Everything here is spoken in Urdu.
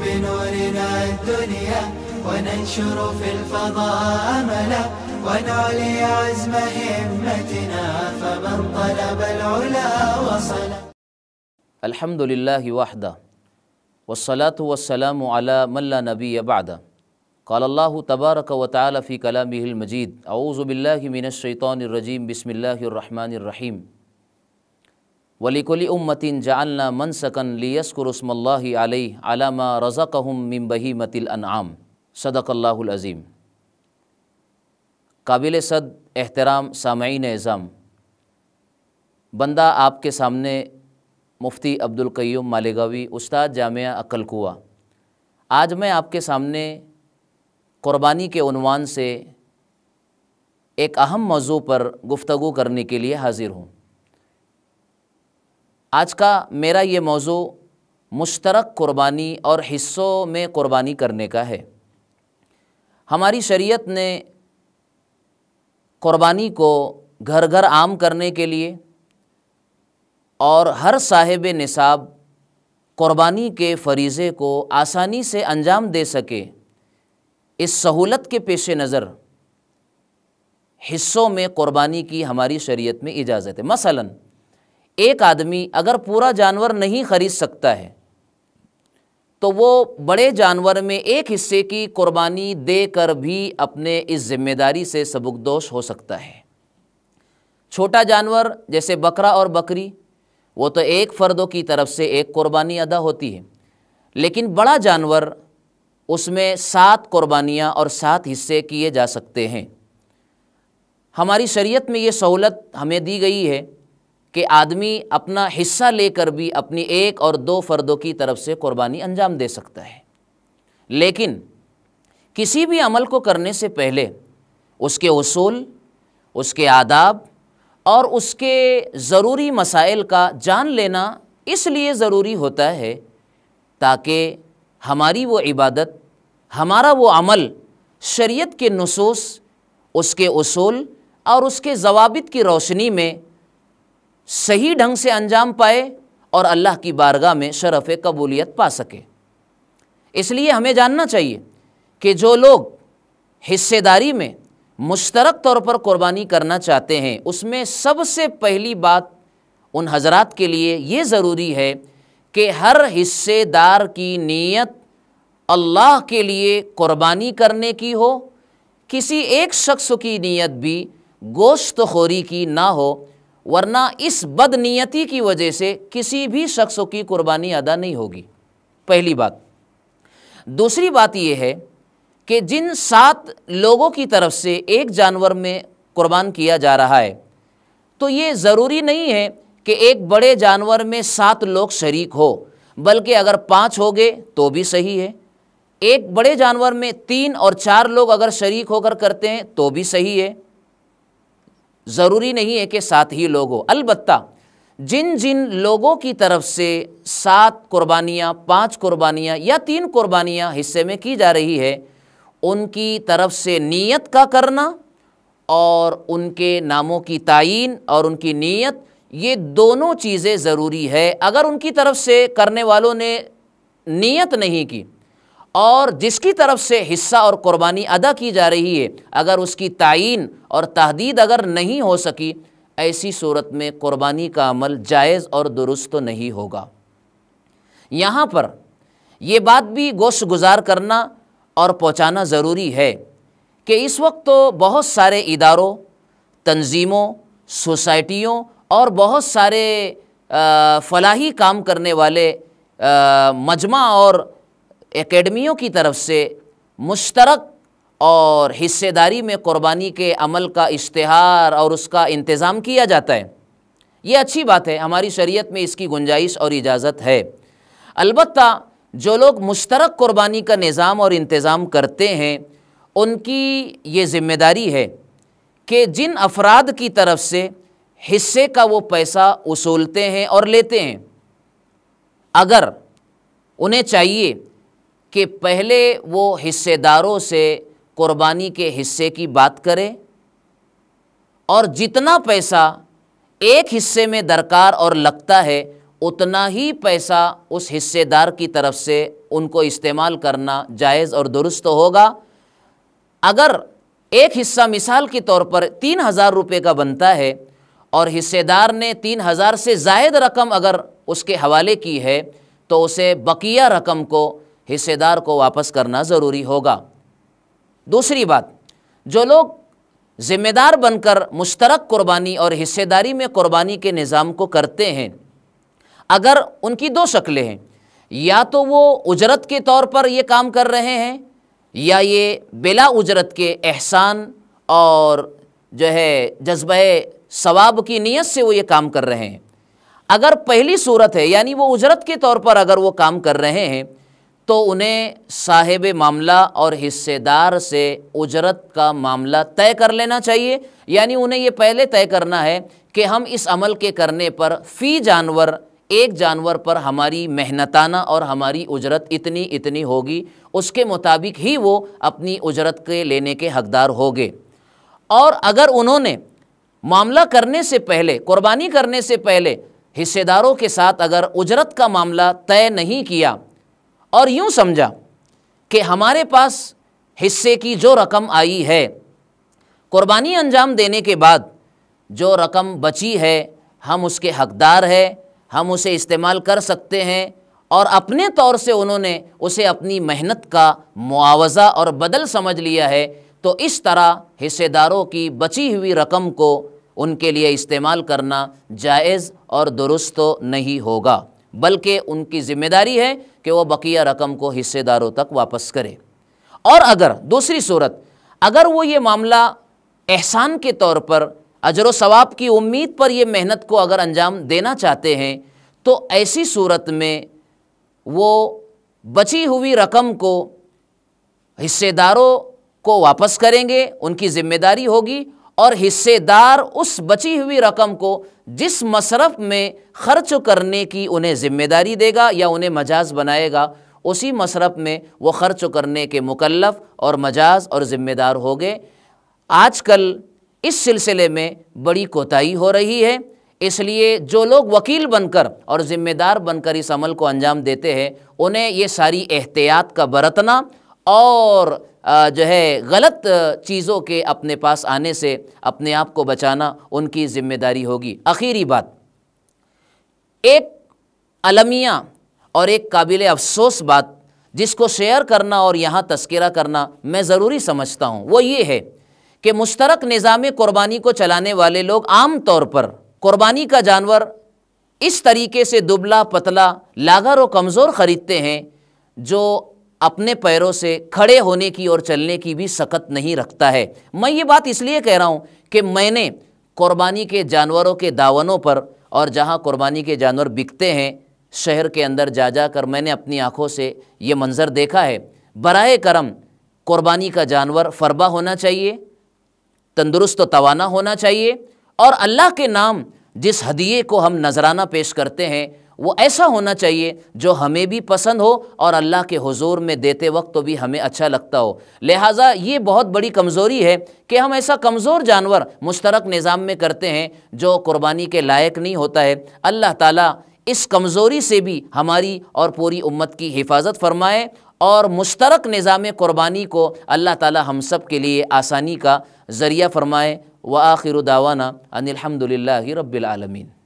بنورنا الدنيا وننشر في الفضاء أملا ونعلي عزم همتنا فمن طلب العلا وصل. الحمد للہ وحدہ والصلاة والسلام علی من لا نبی بعدہ. قال اللہ تبارک و تعالی فی کلامہ المجید اعوذ باللہ من الشیطان الرجیم بسم اللہ الرحمن الرحیم. وَلِكُلِّ أُمَّةٍ جَعَلْنَا مَنْسَكًا لِيَذْكُرُوا اسْمَ اللَّهِ عَلَيْهِ عَلَى مَا رَزَقَهُم مِّن بَهِيمَةِ الْأَنْعَامِ. صدق اللہ العظیم. قابل صد احترام سامعین اعظام، بندہ آپ کے سامنے مفتی عبدالقیوم مالیگاوی، استاد جامعہ عقل کوہ. آج میں آپ کے سامنے قربانی کے عنوان سے ایک اہم موضوع پر گفتگو کرنے کے لیے حاضر ہوں. آج کا میرا یہ موضوع مشترک قربانی اور حصوں میں قربانی کرنے کا ہے. ہماری شریعت نے قربانی کو گھر گھر عام کرنے کے لیے اور ہر صاحب نصاب قربانی کے فریضے کو آسانی سے انجام دے سکے، اس سہولت کے پیش نظر حصوں میں قربانی کی ہماری شریعت میں اجازت ہے. مثلاً ایک آدمی اگر پورا جانور نہیں خرید سکتا ہے تو وہ بڑے جانور میں ایک حصے کی قربانی دے کر بھی اپنے اس ذمہ داری سے سبکدوش ہو سکتا ہے. چھوٹا جانور جیسے بکرا اور بکری، وہ تو ایک فردوں کی طرف سے ایک قربانی ادا ہوتی ہے، لیکن بڑا جانور اس میں 7 قربانیاں اور 7 حصے کیے جا سکتے ہیں. ہماری شریعت میں یہ سہولت ہمیں دی گئی ہے کہ آدمی اپنا حصہ لے کر بھی اپنی 1 اور 2 فردوں کی طرف سے قربانی انجام دے سکتا ہے. لیکن کسی بھی عمل کو کرنے سے پہلے اس کے اصول، اس کے آداب اور اس کے ضروری مسائل کا جان لینا اس لیے ضروری ہوتا ہے تاکہ ہماری وہ عبادت، ہمارا وہ عمل شریعت کے نصوص، اس کے اصول اور اس کے ضوابط کی روشنی میں صحیح ڈھنگ سے انجام پائے اور اللہ کی بارگاہ میں شرف قبولیت پا سکے. اس لیے ہمیں جاننا چاہیے کہ جو لوگ حصے داری میں مشترک طور پر قربانی کرنا چاہتے ہیں، اس میں سب سے پہلی بات ان حضرات کے لیے یہ ضروری ہے کہ ہر حصے دار کی نیت اللہ کے لیے قربانی کرنے کی ہو. کسی ایک شخص کی نیت بھی گوشت خوری کی نہ ہو، ورنہ اس بد نیتی کی وجہ سے کسی بھی شخص کی قربانی ادا نہیں ہوگی. پہلی بات. دوسری بات یہ ہے کہ جن 7 لوگوں کی طرف سے ایک جانور میں قربان کیا جا رہا ہے، تو یہ ضروری نہیں ہے کہ ایک بڑے جانور میں 7 لوگ شریک ہو، بلکہ اگر 5 ہو گئے تو بھی صحیح ہے. ایک بڑے جانور میں 3 اور 4 لوگ اگر شریک ہو کر کرتے ہیں تو بھی صحیح ہے. ضروری نہیں ہے کہ 7 ہی لوگ ہو. البتہ جن جن لوگوں کی طرف سے 7 قربانیاں، 5 قربانیاں یا 3 قربانیاں حصے میں کی جا رہی ہے، ان کی طرف سے نیت کا کرنا اور ان کے ناموں کی تعیین اور ان کی نیت، یہ دونوں چیزیں ضروری ہے. اگر ان کی طرف سے کرنے والوں نے نیت نہیں کی اور جس کی طرف سے حصہ اور قربانی ادا کی جا رہی ہے، اگر اس کی تعیین اور تحدید اگر نہیں ہو سکی، ایسی صورت میں قربانی کا عمل جائز اور درست نہیں ہوگا. یہاں پر یہ بات بھی گوش گزار کرنا اور پہنچانا ضروری ہے کہ اس وقت تو بہت سارے اداروں، تنظیموں، سوسائٹیوں اور بہت سارے فلاحی کام کرنے والے مجمع اور اکیڈمیوں کی طرف سے مشترک اور حصے داری میں قربانی کے عمل کا اشتہار اور اس کا انتظام کیا جاتا ہے. یہ اچھی بات ہے، ہماری شریعت میں اس کی گنجائش اور اجازت ہے. البتہ جو لوگ مشترک قربانی کا نظام اور انتظام کرتے ہیں، ان کی یہ ذمہ داری ہے کہ جن افراد کی طرف سے حصے کا وہ پیسہ وصولتے ہیں اور لیتے ہیں، اگر انہیں چاہیے کہ پہلے وہ حصے داروں سے قربانی کے حصے کی بات کرے اور جتنا پیسہ ایک حصے میں درکار اور لگتا ہے اتنا ہی پیسہ اس حصے دار کی طرف سے ان کو استعمال کرنا جائز اور درست ہوگا۔ اگر ایک حصہ مثال کے طور پر 3,000 روپے کا بنتا ہے اور حصے دار نے 3,000 سے زائد رقم اگر اس کے حوالے کی ہے تو اسے بقیہ رقم کو حصے دار کو واپس کرنا ضروری ہوگا۔ دوسری بات، جو لوگ ذمہ دار بن کر مشترک قربانی اور حصے داری میں قربانی کے نظام کو کرتے ہیں، اگر ان کی دو شکلیں ہیں، یا تو وہ اجرت کے طور پر یہ کام کر رہے ہیں یا یہ بلا اجرت کے احسان اور جو ہے جذبہ ثواب کی نیت سے وہ یہ کام کر رہے ہیں۔ اگر پہلی صورت ہے یعنی وہ اجرت کے طور پر اگر وہ کام کر رہے ہیں تو انہیں صاحب معاملہ اور حصے دار سے اجرت کا معاملہ طے کر لینا چاہیے، یعنی انہیں یہ پہلے طے کرنا ہے کہ ہم اس عمل کے کرنے پر فی جانور ایک جانور پر ہماری محنتانہ اور ہماری اجرت اتنی ہوگی، اس کے مطابق ہی وہ اپنی اجرت کے لینے کے حقدار ہوگے۔ اور اگر انہوں نے معاملہ کرنے سے پہلے، قربانی کرنے سے پہلے حصے داروں کے ساتھ اگر اجرت کا معاملہ طے نہیں کیا اور یوں سمجھا کہ ہمارے پاس حصے کی جو رقم آئی ہے، قربانی انجام دینے کے بعد جو رقم بچی ہے ہم اس کے حقدار ہیں، ہم اسے استعمال کر سکتے ہیں، اور اپنے طور سے انہوں نے اسے اپنی محنت کا معاوضہ اور بدل سمجھ لیا ہے، تو اس طرح حصے داروں کی بچی ہوئی رقم کو ان کے لیے استعمال کرنا جائز اور درست تو نہیں ہوگا، بلکہ ان کی ذمہ داری ہے کہ وہ بقیہ رقم کو حصے داروں تک واپس کرے۔ اور اگر دوسری صورت، اگر وہ یہ معاملہ احسان کے طور پر اجر و ثواب کی امید پر یہ محنت کو اگر انجام دینا چاہتے ہیں تو ایسی صورت میں وہ بچی ہوئی رقم کو حصے داروں کو واپس کریں گے، ان کی ذمہ داری ہوگی، اور حصے دار اس بچی ہوئی رقم کو جس مصرف میں خرچ کرنے کی انہیں ذمہ داری دے گا یا انہیں مجاز بنائے گا، اسی مصرف میں وہ خرچ کرنے کے مکلف اور مجاز اور ذمہ دار ہو گئے۔ آج کل اس سلسلے میں بڑی کوتاہی ہو رہی ہے، اس لیے جو لوگ وکیل بن کر اور ذمہ دار بن کر اس عمل کو انجام دیتے ہیں انہیں یہ ساری احتیاط کا برتنا اور جو ہے غلط چیزوں کے اپنے پاس آنے سے اپنے آپ کو بچانا ان کی ذمہ داری ہوگی۔ آخری بات، ایک المیہ اور ایک قابل افسوس بات جس کو شیئر کرنا اور یہاں تذکرہ کرنا میں ضروری سمجھتا ہوں، وہ یہ ہے کہ مشترک نظام قربانی کو چلانے والے لوگ عام طور پر قربانی کا جانور اس طریقے سے دبلا پتلا لاغر و کمزور خریدتے ہیں جو اپنے پیروں سے کھڑے ہونے کی اور چلنے کی بھی سکت نہیں رکھتا ہے۔ میں یہ بات اس لیے کہہ رہا ہوں کہ میں نے قربانی کے جانوروں کے داونوں پر اور جہاں قربانی کے جانور بکتے ہیں شہر کے اندر جا کر میں نے اپنی آنکھوں سے یہ منظر دیکھا ہے۔ براہ کرم قربانی کا جانور فربا ہونا چاہیے، تندرست و توانا ہونا چاہیے، اور اللہ کے نام جس ہدیے کو ہم نذرانہ پیش کرتے ہیں وہ ایسا ہونا چاہیے جو ہمیں بھی پسند ہو اور اللہ کے حضور میں دیتے وقت تو بھی ہمیں اچھا لگتا ہو۔ لہٰذا یہ بہت بڑی کمزوری ہے کہ ہم ایسا کمزور جانور مشترک نظام میں کرتے ہیں جو قربانی کے لائق نہیں ہوتا ہے۔ اللہ تعالیٰ اس کمزوری سے بھی ہماری اور پوری امت کی حفاظت فرمائے، اور مشترک نظام قربانی کو اللہ تعالیٰ ہم سب کے لیے آسانی کا ذریعہ فرمائے۔ وآخر دعوانا ان الحمد للہ رب العالمین۔